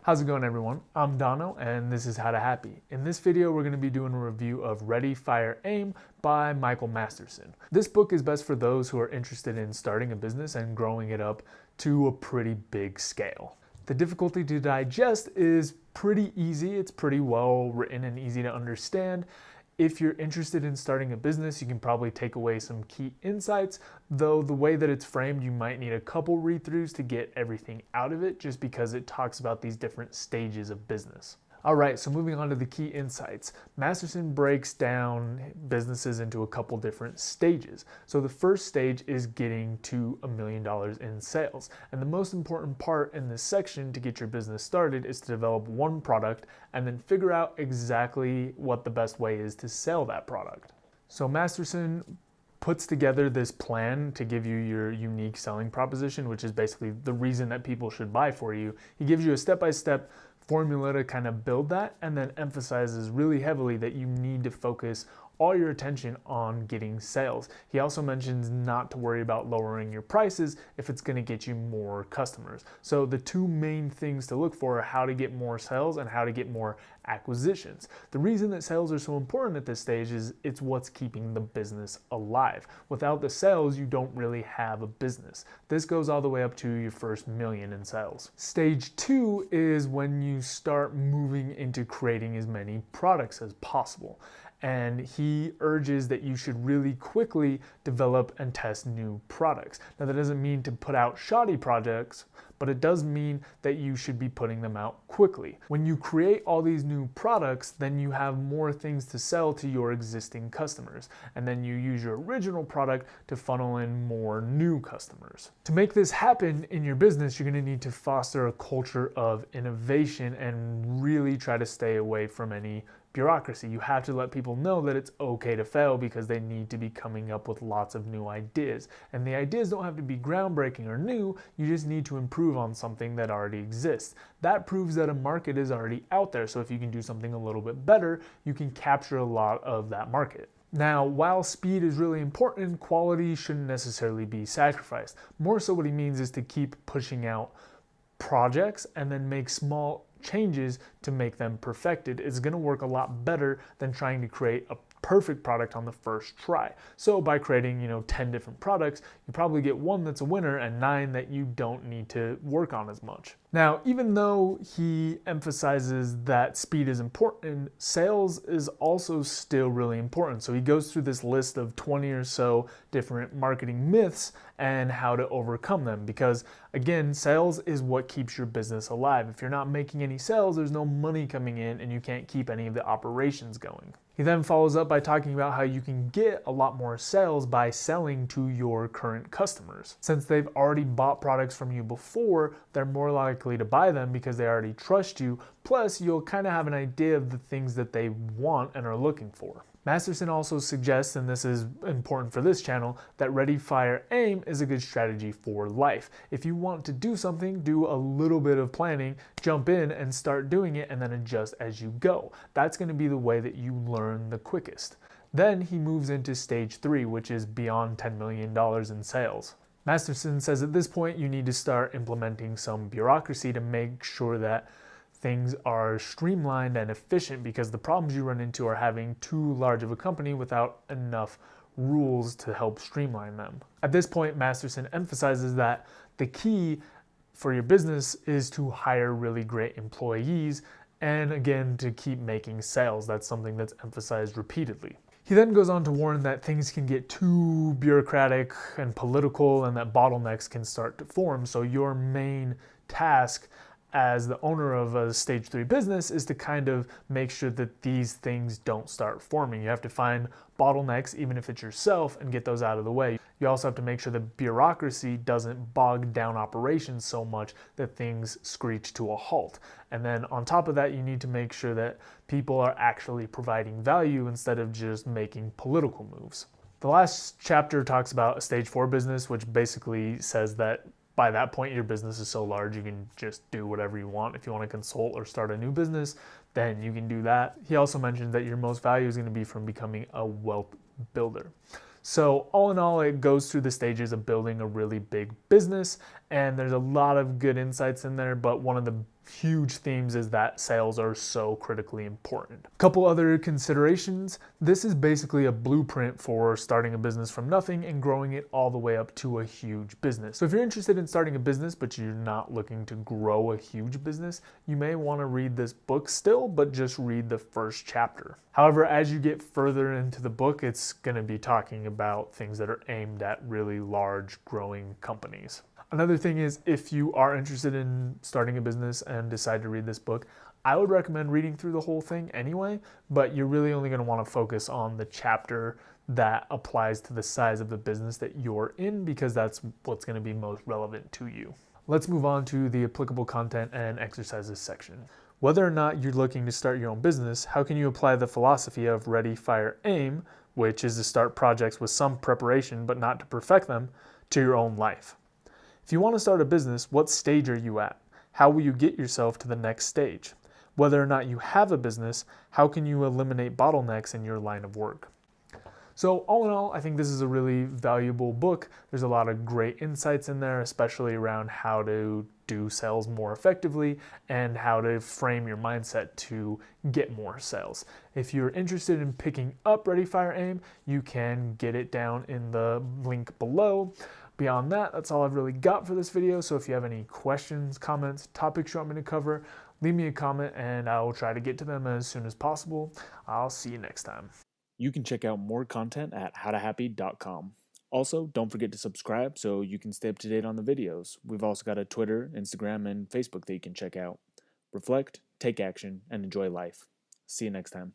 How's it going, everyone? I'm Dono and this is How to Happy. In this video we're going to be doing a review of Ready, Fire, Aim by Michael Masterson. This book is best for those who are interested in starting a business and growing it up to a pretty big scale. The difficulty to digest is pretty easy. It's pretty well written and easy to understand. If you're interested in starting a business, you can probably take away some key insights, though the way that it's framed, you might need a couple read-throughs to get everything out of it, just because it talks about these different stages of business. All right, so moving on to the key insights. Masterson breaks down businesses into a couple different stages. So the first stage is getting to $1 million in sales. And the most important part in this section to get your business started is to develop one product and then figure out exactly what the best way is to sell that product. So Masterson puts together this plan to give you your unique selling proposition, which is basically the reason that people should buy for you. He gives you a step-by-step formula to kind of build that, and then emphasizes really heavily that you need to focus all your attention on getting sales. He also mentions not to worry about lowering your prices if it's going to get you more customers. So the two main things to look for are how to get more sales and how to get more acquisitions. The reason that sales are so important at this stage is it's what's keeping the business alive. Without the sales, you don't really have a business. This goes all the way up to your first $1 million in sales. Stage 2 is when you start moving into creating as many products as possible. And he urges that you should really quickly develop and test new products. Now, that doesn't mean to put out shoddy projects, but it does mean that you should be putting them out quickly. When you create all these new products, then you have more things to sell to your existing customers. And then you use your original product to funnel in more new customers. To make this happen in your business, you're going to need to foster a culture of innovation and really try to stay away from any bureaucracy. You have to let people know that it's okay to fail because they need to be coming up with lots of new ideas. And the ideas don't have to be groundbreaking or new, you just need to improve on something that already exists. That proves that a market is already out there, so if you can do something a little bit better, you can capture a lot of that market. Now, while speed is really important, quality shouldn't necessarily be sacrificed. More so what he means is to keep pushing out projects and then make small changes to make them perfected. It's going to work a lot better than trying to create a perfect product on the first try. So by creating, 10 different products, you probably get one that's a winner and 9 that you don't need to work on as much. Now, even though he emphasizes that speed is important, sales is also still really important. So he goes through this list of 20 or so different marketing myths and how to overcome them. Because again, sales is what keeps your business alive. If you're not making any sales, there's no money coming in and you can't keep any of the operations going. He then follows up by talking about how you can get a lot more sales by selling to your current customers. Since they've already bought products from you before, they're more likely to buy them because they already trust you. Plus, you'll kind of have an idea of the things that they want and are looking for. Masterson also suggests, and this is important for this channel, that Ready, Fire, Aim is a good strategy for life. If you want to do something, do a little bit of planning, jump in and start doing it, and then adjust as you go. That's going to be the way that you learn the quickest. Then he moves into stage 3, which is beyond $10 million in sales. Masterson says at this point you need to start implementing some bureaucracy to make sure that things are streamlined and efficient, because the problems you run into are having too large of a company without enough rules to help streamline them. At this point, Masterson emphasizes that the key for your business is to hire really great employees and, again, to keep making sales. That's something that's emphasized repeatedly. He then goes on to warn that things can get too bureaucratic and political and that bottlenecks can start to form. So your main task as the owner of a stage 3 business is to kind of make sure that these things don't start forming. You have to find bottlenecks, even if it's yourself, and get those out of the way. You also have to make sure that bureaucracy doesn't bog down operations so much that things screech to a halt. And then on top of that, you need to make sure that people are actually providing value instead of just making political moves. The last chapter talks about a stage 4 business, which basically says that by that point, your business is so large you can just do whatever you want. If you want to consult or start a new business, then you can do that. He also mentioned that your most value is going to be from becoming a wealth builder. So all in all, it goes through the stages of building a really big business, and there's a lot of good insights in there, but one of the huge themes is that sales are so critically important. A couple other considerations. This is basically a blueprint for starting a business from nothing and growing it all the way up to a huge business. So if you're interested in starting a business, but you're not looking to grow a huge business, you may want to read this book still, but just read the first chapter. However, as you get further into the book, it's going to be talking about things that are aimed at really large growing companies. Another thing is, if you are interested in starting a business and decide to read this book, I would recommend reading through the whole thing anyway, but you're really only going to want to focus on the chapter that applies to the size of the business that you're in, because that's what's going to be most relevant to you. Let's move on to the applicable content and exercises section. Whether or not you're looking to start your own business, how can you apply the philosophy of ready, fire, aim, which is to start projects with some preparation but not to perfect them, to your own life? If you want to start a business, what stage are you at? How will you get yourself to the next stage? Whether or not you have a business, how can you eliminate bottlenecks in your line of work? So all in all, I think this is a really valuable book. There's a lot of great insights in there, especially around how to do sales more effectively and how to frame your mindset to get more sales. If you're interested in picking up Ready, Fire, Aim, you can get it down in the link below. Beyond that, that's all I've really got for this video. So if you have any questions, comments, topics you want me to cover, leave me a comment and I will try to get to them as soon as possible. I'll see you next time. You can check out more content at howtohappy.com. Also, don't forget to subscribe so you can stay up to date on the videos. We've also got a Twitter, Instagram, and Facebook that you can check out. Reflect, take action, and enjoy life. See you next time.